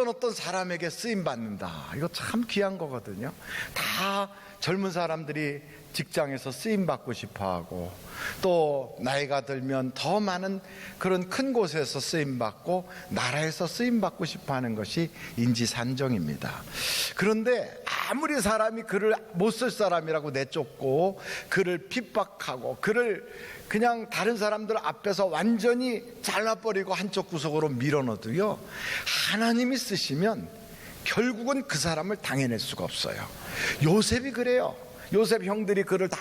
어떤 사람에게 쓰임받는다. 이거 참 귀한 거거든요. 다 젊은 사람들이 직장에서 쓰임받고 싶어하고, 또 나이가 들면 더 많은 그런 큰 곳에서 쓰임받고 나라에서 쓰임받고 싶어하는 것이 인지산정입니다. 그런데 아무리 사람이 그를 못 쓸 사람이라고 내쫓고 그를 핍박하고 그를 그냥 다른 사람들 앞에서 완전히 잘라버리고 한쪽 구석으로 밀어넣어도요, 하나님이 쓰시면 결국은 그 사람을 당해낼 수가 없어요. 요셉이 그래요. 요셉 형들이 그를 다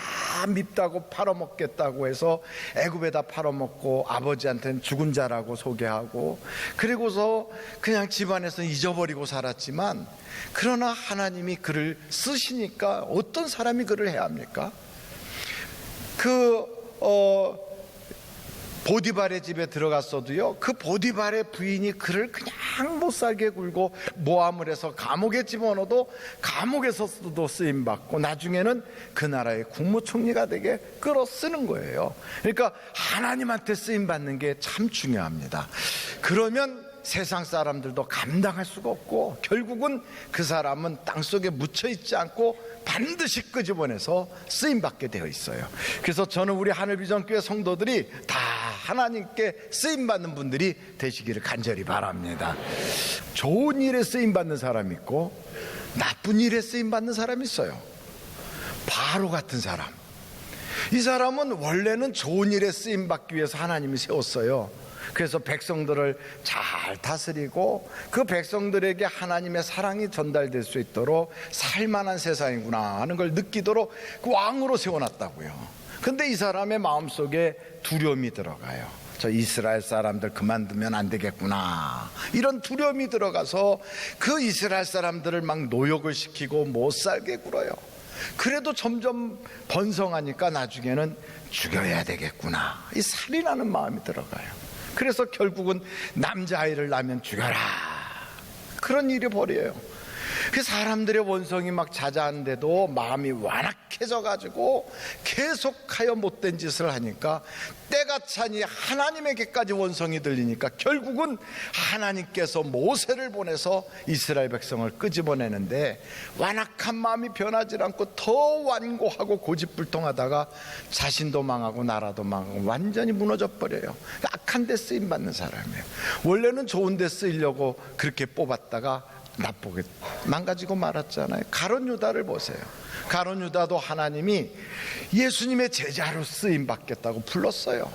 밉다고 팔아먹겠다고 해서 애굽에다 팔아먹고 아버지한테는 죽은 자라고 소개하고, 그리고서 그냥 집안에서 잊어버리고 살았지만, 그러나 하나님이 그를 쓰시니까 어떤 사람이 그를 해야 합니까? 보디발의 집에 들어갔어도요, 그 보디발의 부인이 그를 그냥 못살게 굴고 모함을 해서 감옥에 집어넣어도 감옥에서도 쓰임받고 나중에는 그 나라의 국무총리가 되게 끌어 쓰는 거예요. 그러니까 하나님한테 쓰임받는 게 참 중요합니다. 그러면 세상 사람들도 감당할 수가 없고 결국은 그 사람은 땅속에 묻혀있지 않고 반드시 끄집어내서 쓰임받게 되어 있어요. 그래서 저는 우리 하늘비전교회 성도들이 다 하나님께 쓰임받는 분들이 되시기를 간절히 바랍니다. 좋은 일에 쓰임받는 사람이 있고 나쁜 일에 쓰임받는 사람이 있어요. 바로 같은 사람. 이 사람은 원래는 좋은 일에 쓰임받기 위해서 하나님이 세웠어요. 그래서 백성들을 잘 다스리고 그 백성들에게 하나님의 사랑이 전달될 수 있도록 살만한 세상이구나 하는 걸 느끼도록 그 왕으로 세워놨다고요. 근데 이 사람의 마음속에 두려움이 들어가요. 저 이스라엘 사람들 그만두면 안 되겠구나, 이런 두려움이 들어가서 그 이스라엘 사람들을 막 노역을 시키고 못 살게 굴어요. 그래도 점점 번성하니까 나중에는 죽여야 되겠구나, 이 살인하는 마음이 들어가요. 그래서 결국은 남자아이를 낳으면 죽여라, 그런 일이 벌어요. 그 사람들의 원성이 막 자자한데도 마음이 완악해져 가지고 계속하여 못된 짓을 하니까 때가 차니 하나님에게까지 원성이 들리니까 결국은 하나님께서 모세를 보내서 이스라엘 백성을 끄집어내는데, 완악한 마음이 변하지 않고 더 완고하고 고집불통하다가 자신도 망하고 나라도 망하고 완전히 무너져 버려요. 악한 데 쓰임받는 사람이에요. 원래는 좋은 데 쓰이려고 그렇게 뽑았다가 나쁘게 망가지고 말았잖아요. 가룟 유다를 보세요. 가룟 유다도 하나님이 예수님의 제자로 쓰임 받겠다고 불렀어요.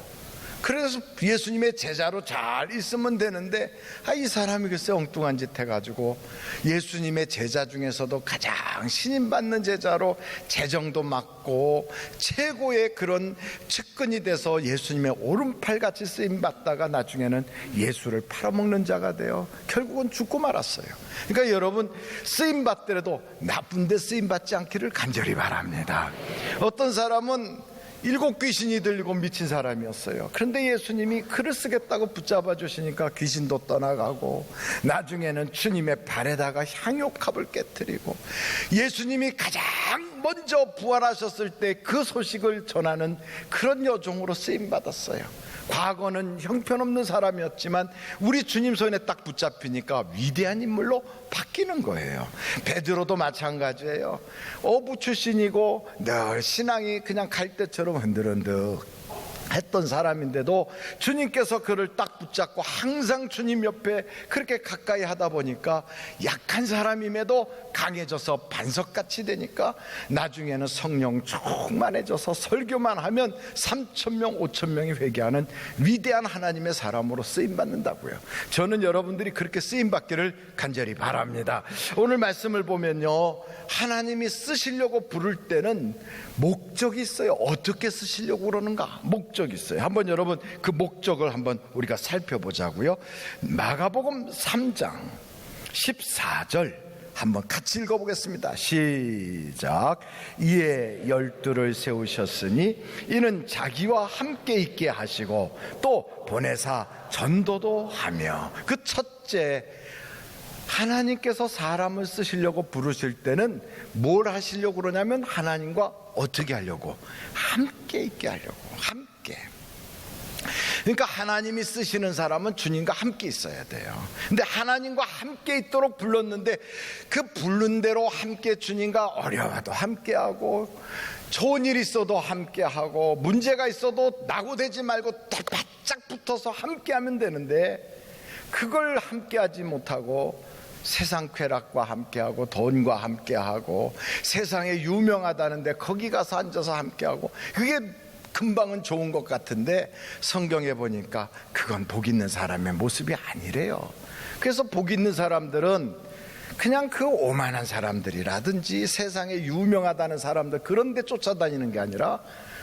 그래서 예수님의 제자로 잘 있으면 되는데, 이 사람이 글쎄 엉뚱한 짓 해가지고 예수님의 제자 중에서도 가장 신임받는 제자로 재정도 맡고 최고의 그런 측근이 돼서 예수님의 오른팔같이 쓰임받다가 나중에는 예수를 팔아먹는 자가 되어 결국은 죽고 말았어요. 그러니까 여러분, 쓰임받더라도 나쁜 데 쓰임받지 않기를 간절히 바랍니다. 어떤 사람은 7 귀신이 들리고 미친 사람이었어요. 그런데 예수님이 글을 쓰겠다고 붙잡아 주시니까 귀신도 떠나가고 나중에는 주님의 발에다가 향유컵을 깨뜨리고, 예수님이 가장 먼저 부활하셨을 때 그 소식을 전하는 그런 여종으로 쓰임받았어요. 과거는 형편없는 사람이었지만 우리 주님 손에 딱 붙잡히니까 위대한 인물로 바뀌는 거예요. 베드로도 마찬가지예요. 어부 출신이고 늘 신앙이 그냥 갈대처럼 흔들흔들 했던 사람인데도 주님께서 그를 딱 붙잡고 항상 주님 옆에 그렇게 가까이 하다 보니까 약한 사람임에도 강해져서 반석같이 되니까 나중에는 성령 충만해져서 설교만 하면 3,000명 5,000명이 회개하는 위대한 하나님의 사람으로 쓰임받는다고요. 저는 여러분들이 그렇게 쓰임받기를 간절히 바랍니다. 오늘 말씀을 보면요, 하나님이 쓰시려고 부를 때는 목적이 있어요. 어떻게 쓰시려고 그러는가? 목적이 있어요. 한번 여러분 그 목적을 한번 우리가 살펴보자고요. 마가복음 3장 14절 한번 같이 읽어보겠습니다. 시작. 이에 12를 세우셨으니 이는 자기와 함께 있게 하시고 또 보내사 전도도 하며. 그 첫째, 하나님께서 사람을 쓰시려고 부르실 때는 뭘 하시려고 그러냐면, 하나님과 어떻게 하려고? 함께 있게 하려고. 함께. 그러니까 하나님이 쓰시는 사람은 주님과 함께 있어야 돼요. 근데 하나님과 함께 있도록 불렀는데 그 부른 대로 함께 주님과 어려워도 함께하고 좋은 일 있어도 함께하고 문제가 있어도 낙오되지 말고 바짝 붙어서 함께하면 되는데 그걸 함께하지 못하고 세상 쾌락과 함께하고 돈과 함께하고 세상에 유명하다는데 거기 가서 앉아서 함께하고 그게 금방은 좋은 것 같은데 성경에 보니까 그건 복 있는 사람의 모습이 아니래요. 그래서 복 있는 사람들은 그냥 그 오만한 사람들이라든지 세상에 유명하다는 사람들 그런 데 쫓아다니는 게 아니라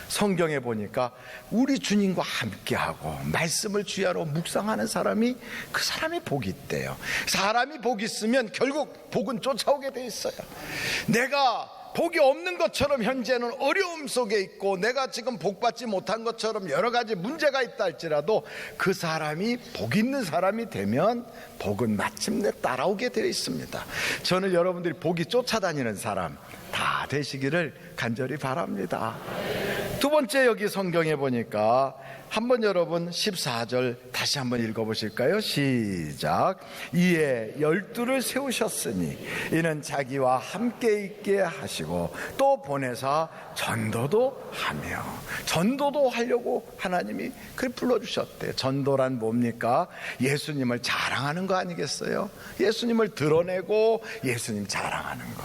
성경에 보니까 우리 주님과 함께하고 말씀을 주야로 묵상하는 사람이 그 사람이 복이 있대요. 사람이 복이 있으면 결국 복은 쫓아오게 돼 있어요. 내가 복이 없는 것처럼 현재는 어려움 속에 있고 내가 지금 복받지 못한 것처럼 여러 가지 문제가 있다 할지라도 그 사람이 복 있는 사람이 되면 복은 마침내 따라오게 되어 있습니다. 저는 여러분들이 복이 쫓아다니는 사람 다 되시기를 간절히 바랍니다. 두 번째 여기 성경에 보니까 한번 여러분 14절 다시 한번 읽어보실까요? 시작. 이에 12를 세우셨으니 이는 자기와 함께 있게 하시고 또 보내사 전도도 하며 전도도 하려고 하나님이 그를 불러주셨대요. 전도란 뭡니까? 예수님을 자랑하는 거 아니겠어요? 예수님을 드러내고 예수님 자랑하는 거.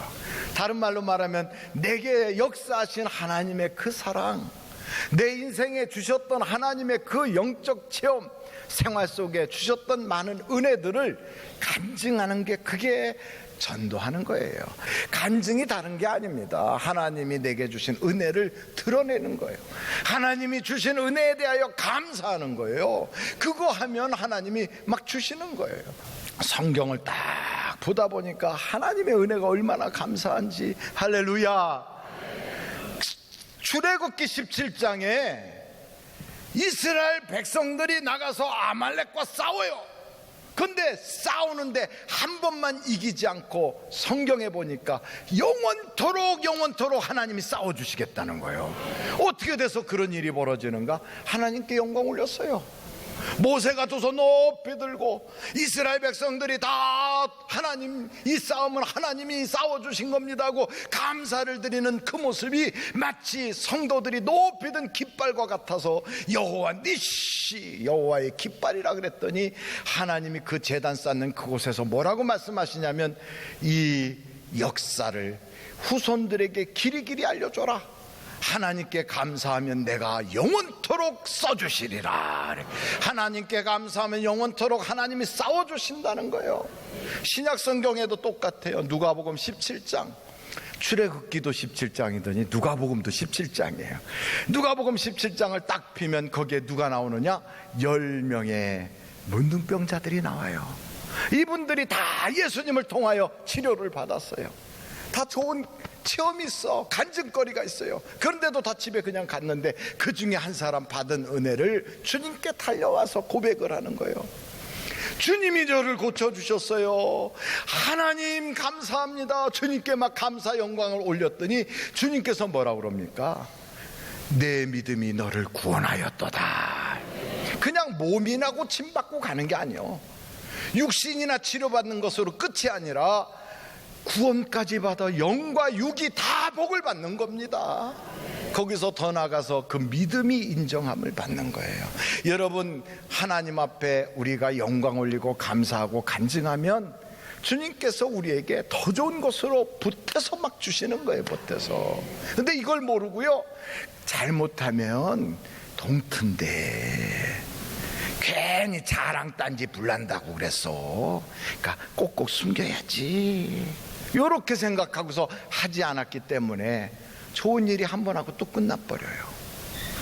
다른 말로 말하면 내게 역사하신 하나님의 그 사랑, 내 인생에 주셨던 하나님의 그 영적 체험, 생활 속에 주셨던 많은 은혜들을 간증하는 게 그게 전도하는 거예요. 간증이 다른 게 아닙니다. 하나님이 내게 주신 은혜를 드러내는 거예요. 하나님이 주신 은혜에 대하여 감사하는 거예요. 그거 하면 하나님이 막 주시는 거예요. 성경을 딱 보다 보니까 하나님의 은혜가 얼마나 감사한지. 할렐루야. 출애굽기 17장에 이스라엘 백성들이 나가서 아말렉과 싸워요. 근데 싸우는데 한 번만 이기지 않고 성경에 보니까 영원토록 하나님이 싸워주시겠다는 거예요. 어떻게 돼서 그런 일이 벌어지는가? 하나님께 영광 올렸어요. 모세가 두 손 높이 들고 이스라엘 백성들이 다 하나님 이 싸움은 하나님이 싸워주신 겁니다 하고 감사를 드리는 그 모습이 마치 성도들이 높이 든 깃발과 같아서 여호와 니시 여호와의 깃발이라 그랬더니 하나님이 그 제단 쌓는 그곳에서 뭐라고 말씀하시냐면 이 역사를 후손들에게 길이길이 알려줘라. 하나님께 감사하면 내가 영원토록 써주시리라. 하나님께 감사하면 영원토록 하나님이 싸워주신다는 거예요. 신약 성경에도 똑같아요. 누가복음 17장, 출애굽기도 17장이더니 누가복음도 17장이에요. 누가복음 17장을 딱 피면 거기에 누가 나오느냐? 10명의 문둥병자들이 나와요. 이분들이 다 예수님을 통하여 치료를 받았어요. 다 좋은 체험이 있어, 간증거리가 있어요. 그런데도 다 집에 그냥 갔는데 그 중에 한 사람 받은 은혜를 주님께 달려와서 고백을 하는 거예요. 주님이 저를 고쳐주셨어요. 하나님 감사합니다. 주님께 막 감사 영광을 올렸더니 주님께서 뭐라고 그럽니까? 내 믿음이 너를 구원하였도다. 그냥 몸이나 고침받고 가는 게 아니에요. 육신이나 치료받는 것으로 끝이 아니라 구원까지 받아 영과 육이 다 복을 받는 겁니다. 거기서 더 나가서 그 믿음이 인정함을 받는 거예요. 여러분, 하나님 앞에 우리가 영광 올리고 감사하고 간증하면 주님께서 우리에게 더 좋은 것으로 보태서 막 주시는 거예요. 보태서. 근데 이걸 모르고요, 잘못하면 동튼데 괜히 자랑단지 불난다고 그랬어. 그러니까 꼭꼭 숨겨야지. 이렇게 생각하고서 하지 않았기 때문에 좋은 일이 한 번 하고 또 끝나버려요.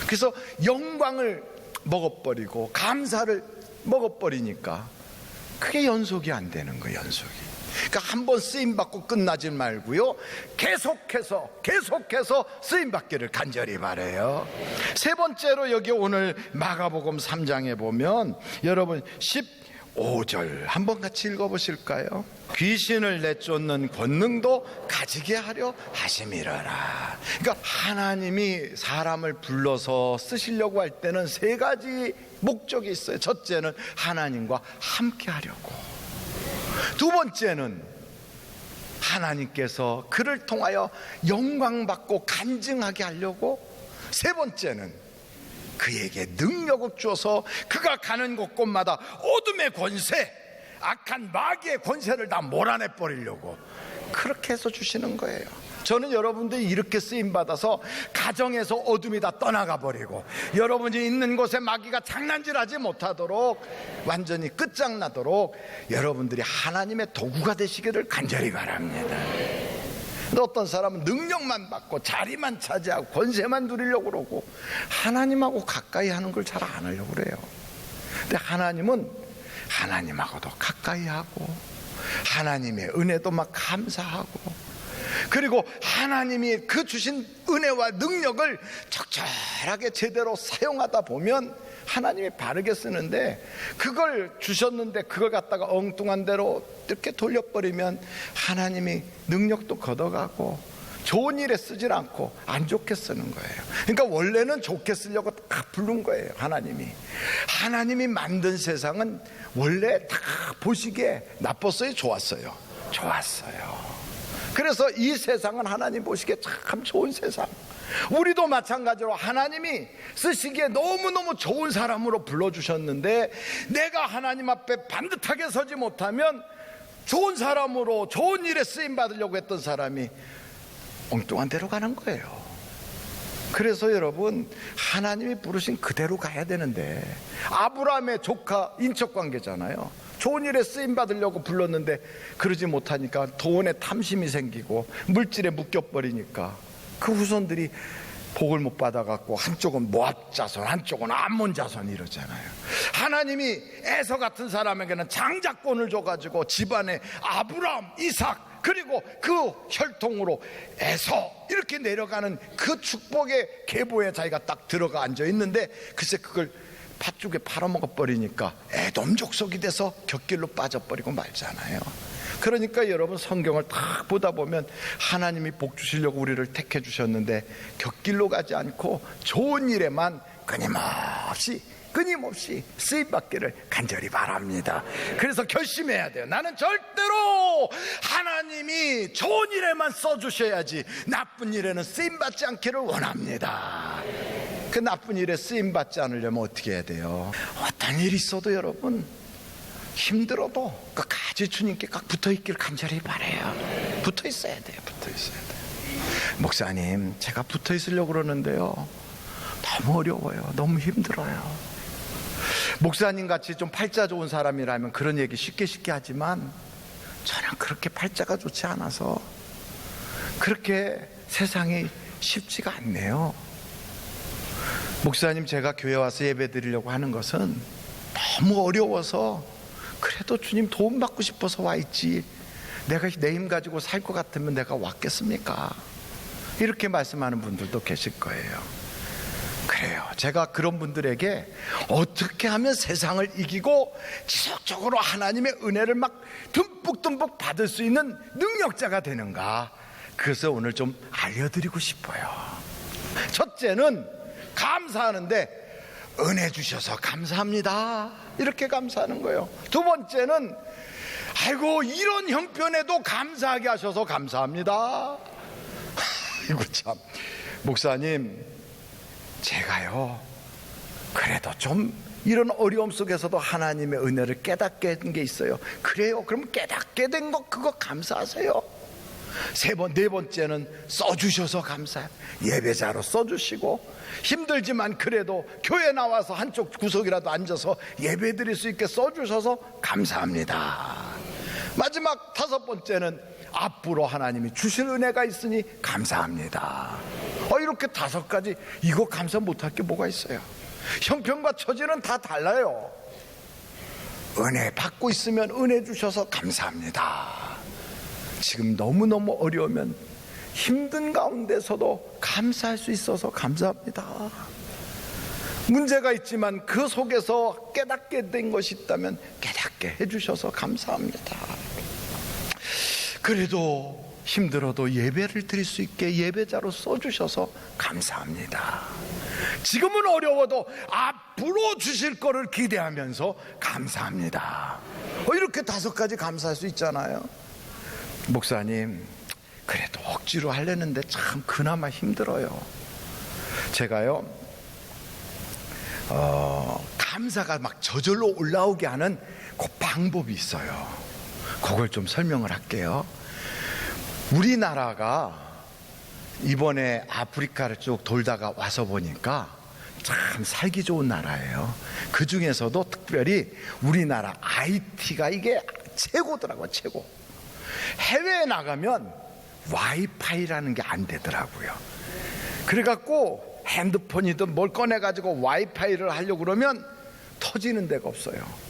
그래서 영광을 먹어버리고 감사를 먹어버리니까 그게 연속이 안 되는 거예요. 연속이. 그러니까 한 번 쓰임받고 끝나지 말고요, 계속해서 쓰임받기를 간절히 바라요. 세 번째로 여기 오늘 마가복음 3장에 보면 여러분 15 5절 한번 같이 읽어보실까요? 귀신을 내쫓는 권능도 가지게 하려 하심이라라. 그러니까 하나님이 사람을 불러서 쓰시려고 할 때는 세 가지 목적이 있어요. 첫째는 하나님과 함께 하려고, 두 번째는 하나님께서 그를 통하여 영광받고 간증하게 하려고, 세 번째는 그에게 능력을 주어서 그가 가는 곳곳마다 어둠의 권세, 악한 마귀의 권세를 다 몰아내버리려고 그렇게 해서 주시는 거예요. 저는 여러분들이 이렇게 쓰임받아서 가정에서 어둠이 다 떠나가 버리고 여러분이 있는 곳에 마귀가 장난질하지 못하도록, 완전히 끝장나도록 여러분들이 하나님의 도구가 되시기를 간절히 바랍니다. 어떤 사람은 능력만 받고 자리만 차지하고 권세만 누리려고 그러고 하나님하고 가까이 하는 걸 잘 안 하려고 그래요. 근데 하나님은 하나님하고도 가까이 하고 하나님의 은혜도 막 감사하고, 그리고 하나님이 그 주신 은혜와 능력을 적절하게 제대로 사용하다 보면 하나님이 바르게 쓰는데, 그걸 주셨는데 그걸 갖다가 엉뚱한 대로 이렇게 돌려버리면 하나님이 능력도 걷어가고 좋은 일에 쓰질 않고 안 좋게 쓰는 거예요. 그러니까 원래는 좋게 쓰려고 다 부른 거예요. 하나님이 만든 세상은 원래 다 보시기에 나빴어요, 좋았어요? 좋았어요. 그래서 이 세상은 하나님 보시기에 참 좋은 세상. 우리도 마찬가지로 하나님이 쓰시기에 너무너무 좋은 사람으로 불러주셨는데, 내가 하나님 앞에 반듯하게 서지 못하면 좋은 사람으로 좋은 일에 쓰임 받으려고 했던 사람이 엉뚱한 데로 가는 거예요. 그래서 여러분, 하나님이 부르신 그대로 가야 되는데, 아브라함의 조카 인척관계잖아요. 좋은 일에 쓰임 받으려고 불렀는데 그러지 못하니까 돈에 탐심이 생기고 물질에 묶여버리니까 그 후손들이 복을 못 받아갖고 한쪽은 모압 자손, 한쪽은 암몬 자손 이러잖아요. 하나님이 에서 같은 사람에게는 장자권을 줘가지고 집안에 아브라함, 이삭, 그리고 그 혈통으로 에서 이렇게 내려가는 그 축복의 계보에 자기가 딱 들어가 앉아 있는데, 글쎄 그걸 팥죽에 팔아먹어 버리니까 에돔 족속이 돼서 곁길로 빠져버리고 말잖아요. 그러니까 여러분, 성경을 딱 보다 보면 하나님이 복 주시려고 우리를 택해 주셨는데 곁길로 가지 않고 좋은 일에만 끊임없이 쓰임받기를 간절히 바랍니다. 그래서 결심해야 돼요. 나는 절대로 하나님이 좋은 일에만 써주셔야지 나쁜 일에는 쓰임받지 않기를 원합니다. 그 나쁜 일에 쓰임받지 않으려면 어떻게 해야 돼요? 어떤 일이 있어도 여러분, 힘들어도 끝까지 주님께 꽉 붙어있기를 간절히 바라요. 붙어있어야 돼요. 목사님, 제가 붙어있으려고 그러는데요, 너무 어려워요. 너무 힘들어요. 목사님 같이 좀 팔자 좋은 사람이라면 그런 얘기 쉽게 하지만 저는 그렇게 팔자가 좋지 않아서 그렇게 세상이 쉽지가 않네요. 목사님, 제가 교회 와서 예배 드리려고 하는 것은 너무 어려워서 그래도 주님 도움 받고 싶어서 와 있지, 내가 내 힘 가지고 살 것 같으면 내가 왔겠습니까? 이렇게 말씀하는 분들도 계실 거예요. 그래요. 제가 그런 분들에게 어떻게 하면 세상을 이기고 지속적으로 하나님의 은혜를 막 듬뿍 받을 수 있는 능력자가 되는가, 그래서 오늘 좀 알려드리고 싶어요. 첫째는 감사하는데 은혜 주셔서 감사합니다, 이렇게 감사하는 거예요. 두 번째는 아이고 이런 형편에도 감사하게 하셔서 감사합니다. 이거 참, 목사님, 제가요 그래도 좀 이런 어려움 속에서도 하나님의 은혜를 깨닫게 된 게 있어요. 그래요? 그럼 깨닫게 된 거 그거 감사하세요. 네 번째는 써주셔서 감사해요. 예배자로 써주시고 힘들지만 그래도 교회 나와서 한쪽 구석이라도 앉아서 예배 드릴 수 있게 써주셔서 감사합니다. 마지막 다섯 번째는 앞으로 하나님이 주실 은혜가 있으니 감사합니다. 이렇게 다섯 가지, 이거 감사 못할 게 뭐가 있어요? 형편과 처지는 다 달라요. 은혜 받고 있으면 은혜 주셔서 감사합니다. 지금 너무너무 어려우면 힘든 가운데서도 감사할 수 있어서 감사합니다. 문제가 있지만 그 속에서 깨닫게 된 것이 있다면 깨닫게 있게 해주셔서 감사합니다. 그래도 힘들어도 예배를 드릴 수 있게 예배자로 써주셔서 감사합니다. 지금은 어려워도 앞으로 주실 거를 기대하면서 감사합니다. 이렇게 5가지 감사할 수 있잖아요. 목사님, 그래도 억지로 하려는데 참 그나마 힘들어요. 제가요 감사가 막 저절로 올라오게 하는 그 방법이 있어요. 그걸 좀 설명을 할게요. 우리나라가 이번에 아프리카를 쭉 돌다가 와서 보니까 참 살기 좋은 나라예요. 그 중에서도 특별히 우리나라 IT가 이게 최고더라고요. 최고. 해외에 나가면 와이파이라는 게 안 되더라고요. 그래갖고 핸드폰이든 뭘 꺼내가지고 와이파이를 하려고 그러면 터지는 데가 없어요.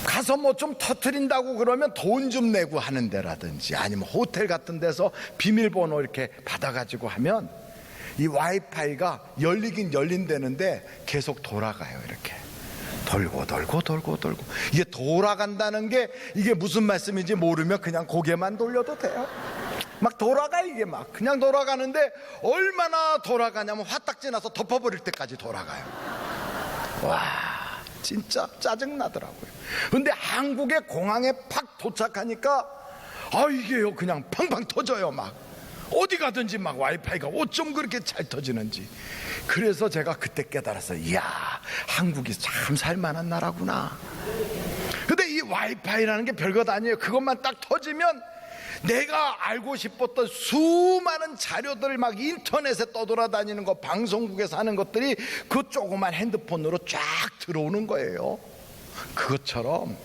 가서 뭐 좀 터트린다고 그러면 돈 좀 내고 하는 데라든지 아니면 호텔 같은 데서 비밀번호 이렇게 받아가지고 하면 이 와이파이가 열리긴 열린다는데 계속 돌아가요. 이렇게 돌고 이게 돌아간다는 게 이게 무슨 말씀인지 모르면 그냥 고개만 돌려도 돼요. 막 돌아가. 이게 막 그냥 돌아가는데 얼마나 돌아가냐면 화딱지 나서 덮어버릴 때까지 돌아가요. 와, 진짜 짜증나더라고요. 근데 한국의 공항에 팍 도착하니까 이게요 그냥 팡팡 터져요. 막 어디 가든지 막 와이파이가 어쩜 그렇게 잘 터지는지. 그래서 제가 그때 깨달았어요. 이야, 한국이 참 살만한 나라구나. 근데 이 와이파이라는 게 별것 아니에요. 그것만 딱 터지면 내가 알고 싶었던 수많은 자료들 막 인터넷에 떠돌아다니는 거, 방송국에서 하는 것들이 그 조그만 핸드폰으로 쫙 들어오는 거예요. 그것처럼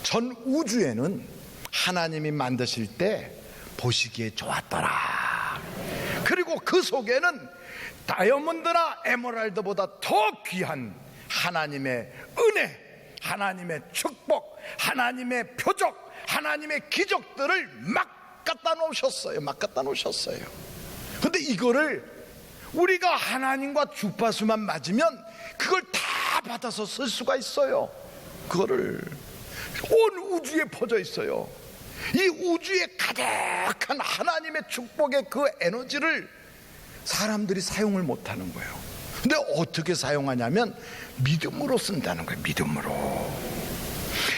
전 우주에는 하나님이 만드실 때 보시기에 좋았더라. 그리고 그 속에는 다이아몬드나 에메랄드보다 더 귀한 하나님의 은혜, 하나님의 축복, 하나님의 표적, 하나님의 기적들을 막 갖다 놓으셨어요. 막 갖다 놓으셨어요. 근데 이거를 우리가 하나님과 주파수만 맞으면 그걸 다 받아서 쓸 수가 있어요. 그거를 온 우주에 퍼져 있어요. 이 우주에 가득한 하나님의 축복의 그 에너지를 사람들이 사용을 못하는 거예요. 근데 어떻게 사용하냐면 믿음으로 쓴다는 거예요. 믿음으로.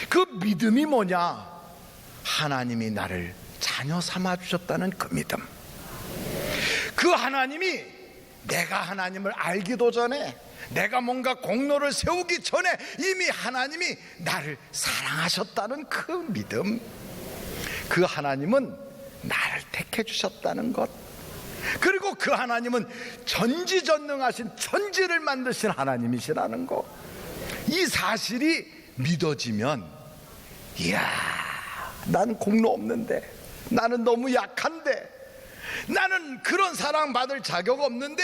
그 믿음이 뭐냐? 하나님이 나를 자녀 삼아 주셨다는 그 믿음. 그 하나님이 내가 하나님을 알기도 전에, 내가 뭔가 공로를 세우기 전에 이미 하나님이 나를 사랑하셨다는 그 믿음. 그 하나님은 나를 택해 주셨다는 것. 그리고 그 하나님은 전지전능하신 천지를 만드신 하나님이시라는 것. 이 사실이 믿어지면, 이야, 난 공로 없는데, 나는 너무 약한데, 나는 그런 사랑받을 자격 없는데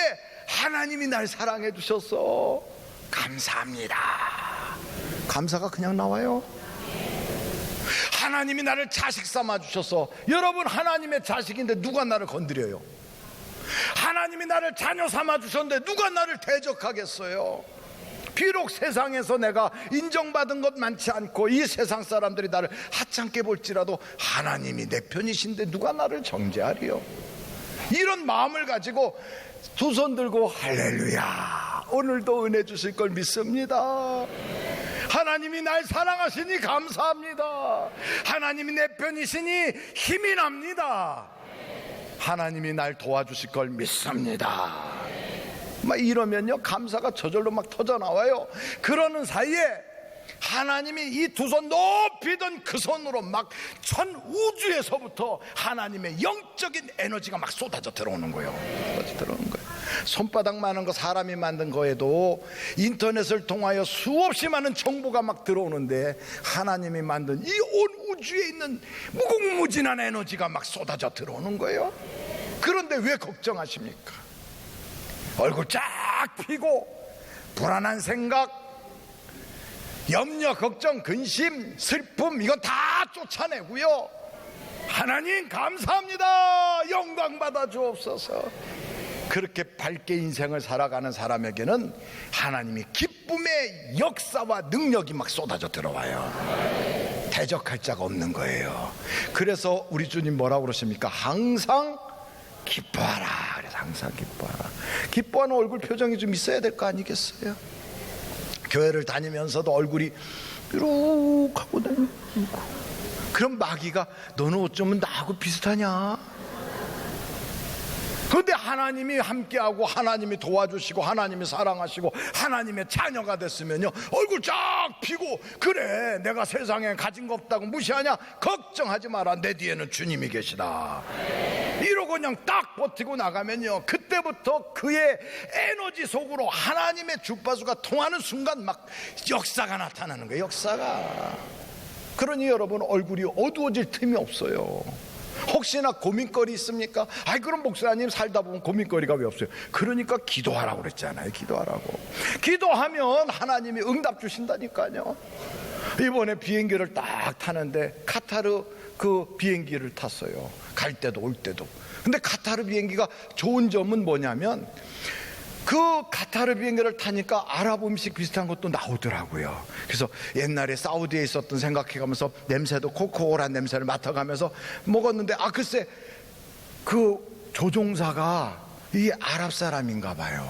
하나님이 날 사랑해 주셔서 감사합니다. 감사가 그냥 나와요. 하나님이 나를 자식 삼아 주셔서, 여러분 하나님의 자식인데 누가 나를 건드려요? 하나님이 나를 자녀 삼아 주셨는데 누가 나를 대적하겠어요? 비록 세상에서 내가 인정받은 것 많지 않고 이 세상 사람들이 나를 하찮게 볼지라도 하나님이 내 편이신데 누가 나를 정죄하리요? 이런 마음을 가지고 두 손 들고 할렐루야, 오늘도 은혜 주실 걸 믿습니다. 하나님이 날 사랑하시니 감사합니다. 하나님이 내 편이시니 힘이 납니다. 하나님이 날 도와주실 걸 믿습니다. 막 이러면요 감사가 저절로 막 터져 나와요. 그러는 사이에 하나님이 이 두 손 높이 든 그 손으로 막 전 우주에서부터 하나님의 영적인 에너지가 막 쏟아져 들어오는 거예요. 쏟아져 들어오는 거예요. 손바닥 많은 거 사람이 만든 거에도 인터넷을 통하여 수없이 많은 정보가 막 들어오는데 하나님이 만든 이 온 우주에 있는 무궁무진한 에너지가 막 쏟아져 들어오는 거예요. 그런데 왜 걱정하십니까? 얼굴 쫙 피고 불안한 생각, 염려, 걱정, 근심, 슬픔, 이건 다 쫓아내고요, 하나님 감사합니다, 영광 받아 주옵소서. 그렇게 밝게 인생을 살아가는 사람에게는 하나님이 기쁨 기쁨의 역사와 능력이 막 쏟아져 들어와요. 대적할 자가 없는 거예요. 그래서 우리 주님 뭐라고 그러십니까? 항상 기뻐하라. 그래서 항상 기뻐하라. 기뻐하는 얼굴 표정이 좀 있어야 될 거 아니겠어요? 교회를 다니면서도 얼굴이 뾰룩하고 다니고, 그럼 마귀가 너는 어쩌면 나하고 비슷하냐? 그런데 하나님이 함께하고 하나님이 도와주시고 하나님이 사랑하시고 하나님의 자녀가 됐으면요, 얼굴 쫙 피고, 그래 내가 세상에 가진 거 없다고 무시하냐? 걱정하지 마라, 내 뒤에는 주님이 계시다. 이러고 그냥 딱 버티고 나가면요, 그때부터 그의 에너지 속으로 하나님의 주파수가 통하는 순간 막 역사가 나타나는 거예요. 역사가. 그러니 여러분, 얼굴이 어두워질 틈이 없어요. 혹시나 고민거리 있습니까? 아이, 그럼 목사님 살다 보면 고민거리가 왜 없어요? 그러니까 기도하라고 그랬잖아요. 기도하라고. 기도하면 하나님이 응답 주신다니까요. 이번에 비행기를 딱 타는데 카타르 그 비행기를 탔어요. 갈 때도 올 때도. 근데 카타르 비행기가 좋은 점은 뭐냐면, 그 카타르 비행기를 타니까 아랍 음식 비슷한 것도 나오더라고요. 그래서 옛날에 사우디에 있었던 생각해가면서 냄새도 코코올한 냄새를 맡아가면서 먹었는데, 글쎄 그 조종사가 이 아랍 사람인가 봐요.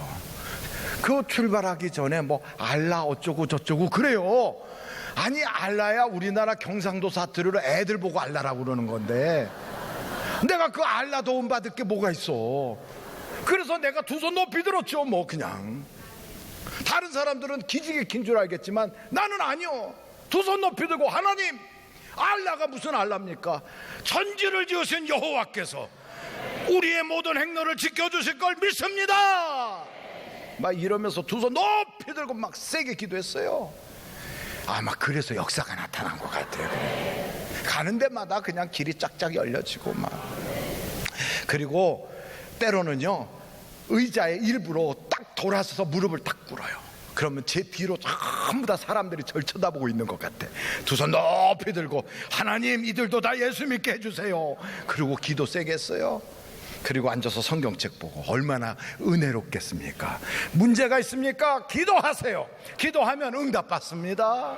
그 출발하기 전에 뭐 알라 어쩌고 저쩌고 그래요. 아니, 알라야 우리나라 경상도 사투리로 애들 보고 알라라고 그러는 건데, 내가 그 알라 도움 받을 게 뭐가 있어. 그래서 내가 두 손 높이 들었죠. 뭐 그냥 다른 사람들은 기지개 킨 줄 알겠지만 나는 아니요. 두 손 높이 들고, 하나님, 알라가 무슨 알라입니까? 천지를 지으신 여호와께서 우리의 모든 행로를 지켜주실 걸 믿습니다. 막 이러면서 두 손 높이 들고 막 세게 기도했어요. 아마 그래서 역사가 나타난 것 같아요. 가는 데마다 그냥 길이 쫙쫙 열려지고 막. 그리고 때로는요, 의자에 일부러 딱 돌아서서 무릎을 딱 꿇어요. 그러면 제 뒤로 전부 다 사람들이 절 쳐다보고 있는 것 같아. 두 손 높이 들고, 하나님, 이들도 다 예수 믿게 해주세요. 그리고 기도 세게 했어요. 그리고 앉아서 성경책 보고. 얼마나 은혜롭겠습니까? 문제가 있습니까? 기도하세요. 기도하면 응답 받습니다.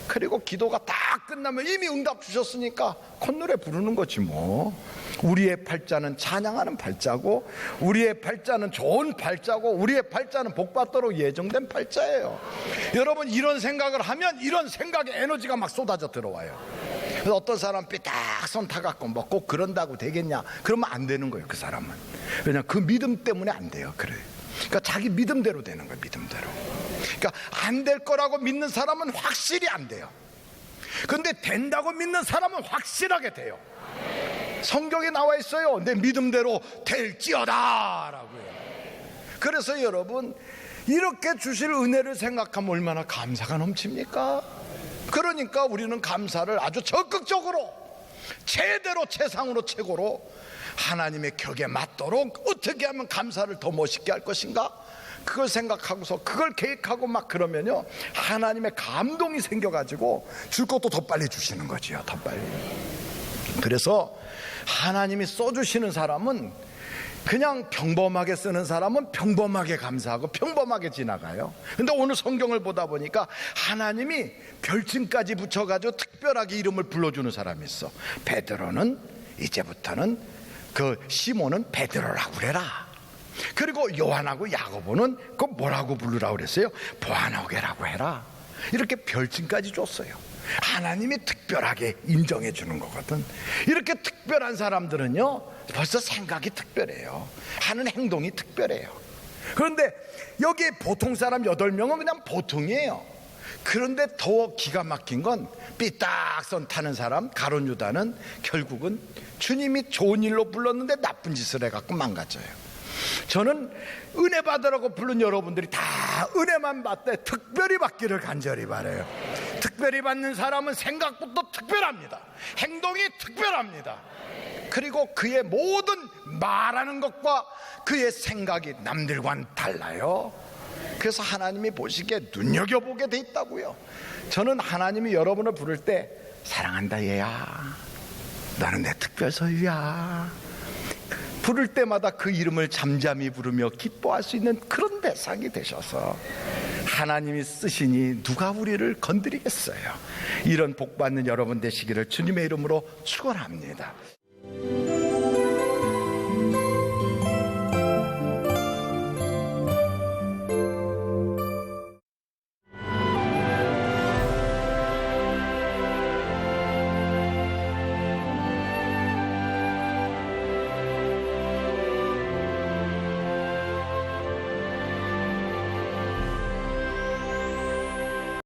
그리고 기도가 딱 끝나면 이미 응답 주셨으니까 콧노래 부르는 거지 뭐. 우리의 팔자는 찬양하는 팔자고, 우리의 팔자는 좋은 팔자고, 우리의 팔자는 복받도록 예정된 팔자예요. 여러분, 이런 생각을 하면 이런 생각에 에너지가 막 쏟아져 들어와요. 그래서 어떤 사람 삐딱 손 타갖고 뭐 꼭 그런다고 되겠냐? 그러면 안 되는 거예요. 그 사람은. 왜냐면 그 믿음 때문에 안 돼요. 그래. 그러니까 자기 믿음대로 되는 거예요. 믿음대로. 그러니까 안 될 거라고 믿는 사람은 확실히 안 돼요. 근데 된다고 믿는 사람은 확실하게 돼요. 성경에 나와 있어요. 내 믿음대로 될지어다 라고요. 그래서 여러분, 이렇게 주실 은혜를 생각하면 얼마나 감사가 넘칩니까? 그러니까 우리는 감사를 아주 적극적으로, 최대로, 최상으로, 최고로 하나님의 격에 맞도록 어떻게 하면 감사를 더 멋있게 할 것인가, 그걸 생각하고서 그걸 계획하고 막 그러면요, 하나님의 감동이 생겨가지고 줄 것도 더 빨리 주시는 거지요. 더 빨리. 그래서 하나님이 써주시는 사람은, 그냥 평범하게 쓰는 사람은 평범하게 감사하고 평범하게 지나가요. 근데 오늘 성경을 보다 보니까 하나님이 별칭까지 붙여가지고 특별하게 이름을 불러주는 사람이 있어. 베드로는 이제부터는, 그 시몬은 베드로라고 그래라. 그리고 요한하고 야고보는 그 뭐라고 부르라고 그랬어요? 보아노게라고 해라. 이렇게 별칭까지 줬어요. 하나님이 특별하게 인정해 주는 거거든. 이렇게 특별한 사람들은요, 벌써 생각이 특별해요. 하는 행동이 특별해요. 그런데 여기 보통 사람 8명은 그냥 보통이에요. 그런데 더 기가 막힌 건, 삐딱선 타는 사람 가룟 유다는 결국은 주님이 좋은 일로 불렀는데 나쁜 짓을 해갖고 망가져요. 저는 은혜 받으라고 부른 여러분들이 다 은혜만 받되 특별히 받기를 간절히 바라요. 특별히 받는 사람은 생각부터 특별합니다. 행동이 특별합니다. 그리고 그의 모든 말하는 것과 그의 생각이 남들과는 달라요. 그래서 하나님이 보시기에 눈여겨보게 돼 있다고요. 저는 하나님이 여러분을 부를 때, 사랑한다 얘야, 나는 내 특별 소유야, 부를 때마다 그 이름을 잠잠히 부르며 기뻐할 수 있는 그런 대상이 되셔서 하나님이 쓰시니 누가 우리를 건드리겠어요. 이런 복 받는 여러분 되시기를 주님의 이름으로 축원합니다.